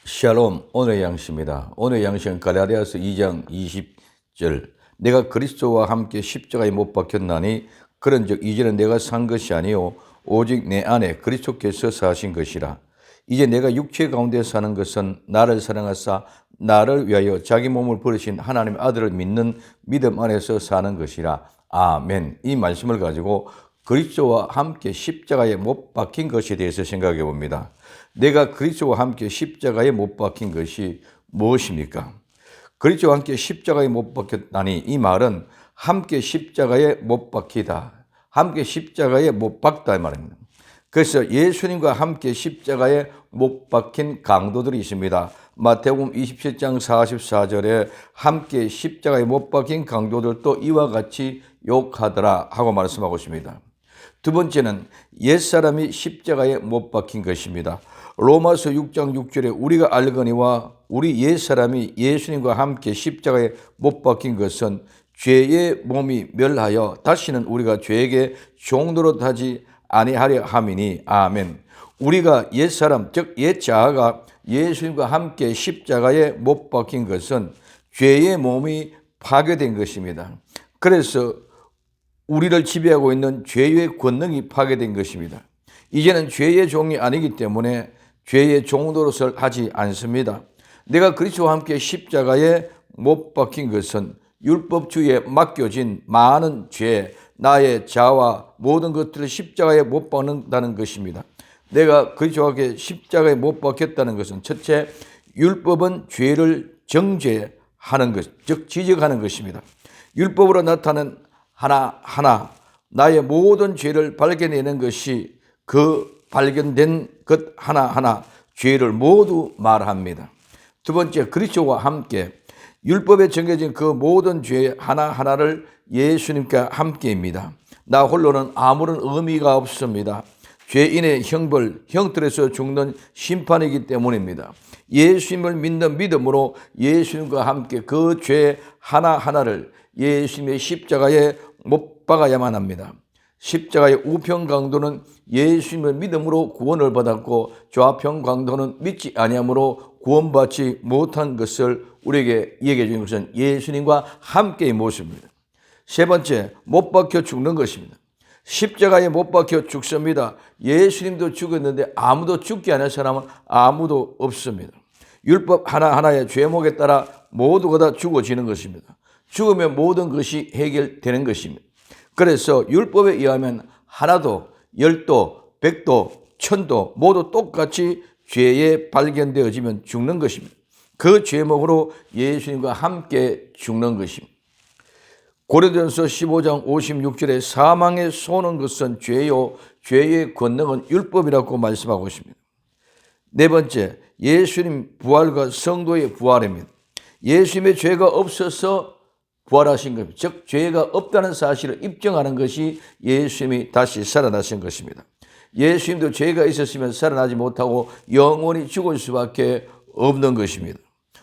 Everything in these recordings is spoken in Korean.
샬롬. 오늘의 양식입니다. 오늘의 양식은 갈라디아서 2장 20절. 내가 그리스도와 함께 십자가에 못 박혔나니 그런즉 이제는 내가 산 것이 아니요 오직 내 안에 그리스도께서 사신 것이라. 이제 내가 육체 가운데 사는 것은 나를 사랑하사 나를 위하여 자기 몸을 버리신 하나님의 아들을 믿는 믿음 안에서 사는 것이라. 아멘. 이 말씀을 가지고 그리스도와 함께 십자가에 못 박힌 것에 대해서 생각해 봅니다. 내가 그리스도와 함께 십자가에 못 박힌 것이 무엇입니까? 그리스도와 함께 십자가에 못 박혔다니, 이 말은 함께 십자가에 못 박히다, 함께 십자가에 못 박다 이 말입니다. 그래서 예수님과 함께 십자가에 못 박힌 강도들이 있습니다. 마태복음 27장 44절에 함께 십자가에 못 박힌 강도들도 이와 같이 욕하더라 하고 말씀하고 있습니다. 두 번째는 옛사람이 십자가에 못 박힌 것입니다. 로마서 6장 6절에 우리가 알거니와 우리 옛사람이 예수님과 함께 십자가에 못 박힌 것은 죄의 몸이 멸하여 다시는 우리가 죄에게 종노릇하지 아니하려 함이니. 아멘. 우리가 옛사람, 즉 옛자아가 예수님과 함께 십자가에 못 박힌 것은 죄의 몸이 파괴된 것입니다. 그래서 우리를 지배하고 있는 죄의 권능이 파괴된 것입니다. 이제는 죄의 종이 아니기 때문에 죄의 종노릇을 하지 않습니다. 내가 그리스도와 함께 십자가에 못 박힌 것은 율법주의에 맡겨진 많은 죄, 나의 자아와 모든 것들을 십자가에 못 박는다는 것입니다. 내가 그리스도와 함께 십자가에 못 박혔다는 것은 첫째, 율법은 죄를 정죄하는 것, 즉 지적하는 것입니다. 율법으로 나타나는 하나하나 나의 모든 죄를 발견해내는 것이 그 발견된 것 하나하나 죄를 모두 말합니다. 두 번째, 그리스도와 함께 율법에 정해진 그 모든 죄 하나하나를 예수님과 함께입니다. 나 홀로는 아무런 의미가 없습니다. 죄인의 형벌, 형틀에서 죽는 심판이기 때문입니다. 예수님을 믿는 믿음으로 예수님과 함께 그 죄 하나하나를 예수님의 십자가에 못 박아야만 합니다. 십자가의 우편 강도는 예수님을 믿음으로 구원을 받았고 좌편 강도는 믿지 아니함으로 구원받지 못한 것을 우리에게 얘기해 주는 것은 예수님과 함께의 모습입니다. 세 번째, 못 박혀 죽는 것입니다. 십자가에 못 박혀 죽습니다. 예수님도 죽었는데 아무도 죽지 않은 사람은 아무도 없습니다. 율법 하나하나의 죄목에 따라 모두가 다 죽어지는 것입니다. 죽으면 모든 것이 해결되는 것입니다. 그래서 율법에 의하면 하나도, 열도, 백도, 천도 모두 똑같이 죄에 발견되어지면 죽는 것입니다. 그 죄목으로 예수님과 함께 죽는 것입니다. 고린도전서 15장 56절에 사망의 소는 것은 죄요 죄의 권능은 율법이라고 말씀하고 있습니다. 네 번째, 예수님 부활과 성도의 부활입니다. 예수님의 죄가 없어서 부활하신 겁니다. 즉 죄가 없다는 사실을 입증하는 것이 예수님이 다시 살아나신 것입니다. 예수님도 죄가 있었으면 살아나지 못하고 영원히 죽을 수밖에 없는 것입니다.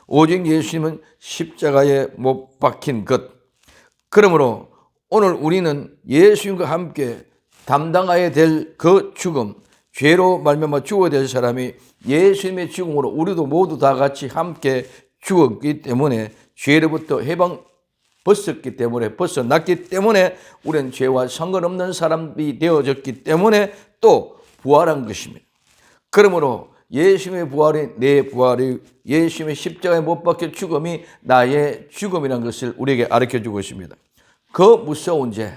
오직 예수님은 십자가에 못 박힌 것. 그러므로 오늘 우리는 예수님과 함께 담당해야 될 그 죽음, 죄로 말미암아 죽어야 될 사람이 예수님의 죽음으로 우리도 모두 다 같이 함께 죽었기 때문에 죄로부터 벗어났기 때문에 우리는 죄와 상관없는 사람이 되어졌기 때문에 또 부활한 것입니다. 그러므로 예수님의 부활이 내 부활이, 예수님의 십자가에 못 박혀 죽음이 나의 죽음이라는 것을 우리에게 가르쳐주고 있습니다. 그 무서운 죄,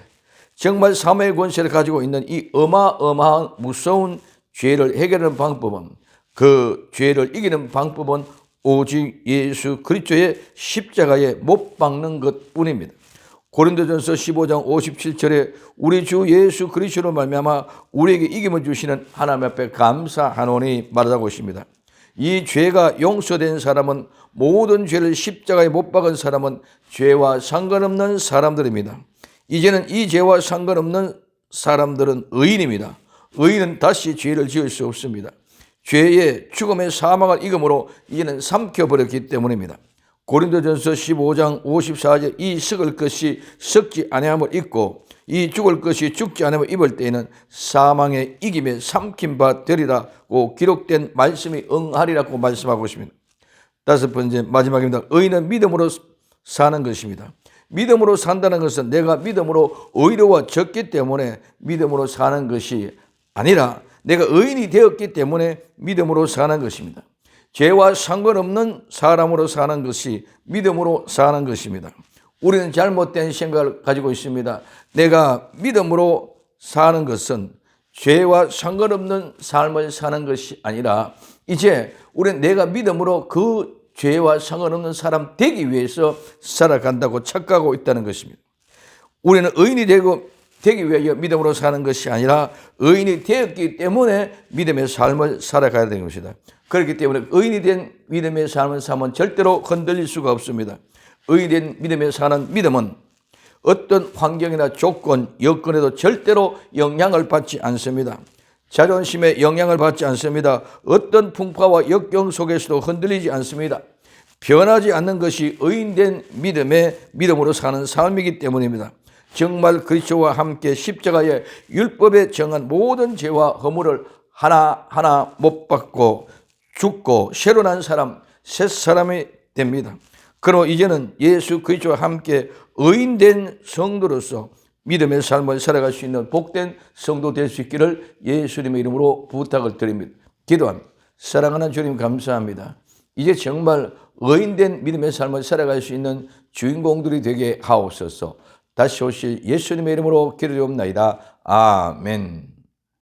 정말 사망의 권세를 가지고 있는 이 어마어마한 무서운 죄를 해결하는 방법은, 그 죄를 이기는 방법은 오직 예수 그리스도의 십자가에 못 박는 것뿐입니다. 고린도전서 15장 57절에 우리 주 예수 그리스도로 말미암아 우리에게 이김을 주시는 하나님 앞에 감사하노니 말하고 있습니다. 이 죄가 용서된 사람은, 모든 죄를 십자가에 못 박은 사람은 죄와 상관없는 사람들입니다. 이제는 이 죄와 상관없는 사람들은 의인입니다. 의인은 다시 죄를 지을 수 없습니다. 죄의 죽음의 사망을 이금으로 이제는 삼켜버렸기 때문입니다. 고린도전서 15장 54절 이 썩을 것이 썩지 아니함을 잊고 이 죽을 것이 죽지 않으면 입을 때에는 사망의 이김에 삼킨 바 되리라고 기록된 말씀이 응하리라고 말씀하고 있습니다. 다섯 번째 마지막입니다. 의인은 믿음으로 사는 것입니다. 믿음으로 산다는 것은 내가 믿음으로 의로워졌기 때문에 믿음으로 사는 것이 아니라 내가 의인이 되었기 때문에 믿음으로 사는 것입니다. 죄와 상관없는 사람으로 사는 것이 믿음으로 사는 것입니다. 우리는 잘못된 생각을 가지고 있습니다. 내가 믿음으로 사는 것은 죄와 상관없는 삶을 사는 것이 아니라 이제 우리는 내가 믿음으로 그 죄와 상관없는 사람 되기 위해서 살아간다고 착각하고 있다는 것입니다. 우리는 의인이 되기 위하여 믿음으로 사는 것이 아니라 의인이 되었기 때문에 믿음의 삶을 살아가야 되는 것이다. 그렇기 때문에 의인이 된 믿음의 삶을 사면 절대로 흔들릴 수가 없습니다. 의인이 된 믿음에 사는 믿음은 어떤 환경이나 조건, 여건에도 절대로 영향을 받지 않습니다. 자존심에 영향을 받지 않습니다. 어떤 풍파와 역경 속에서도 흔들리지 않습니다. 변하지 않는 것이 의인된 믿음으로 사는 삶이기 때문입니다. 정말 그리스도와 함께 십자가의 율법에 정한 모든 죄와 허물을 하나하나 못 받고 죽고 새로 난 사람, 새 사람이 됩니다. 그러므로 이제는 예수 그리스도와 함께 의인된 성도로서 믿음의 삶을 살아갈 수 있는 복된 성도 될 수 있기를 예수님의 이름으로 부탁을 드립니다. 기도합니다. 사랑하는 주님 감사합니다. 이제 정말 의인된 믿음의 삶을 살아갈 수 있는 주인공들이 되게 하옵소서. 다시 오실 예수님의 이름으로 기도드리옵나이다. 아멘.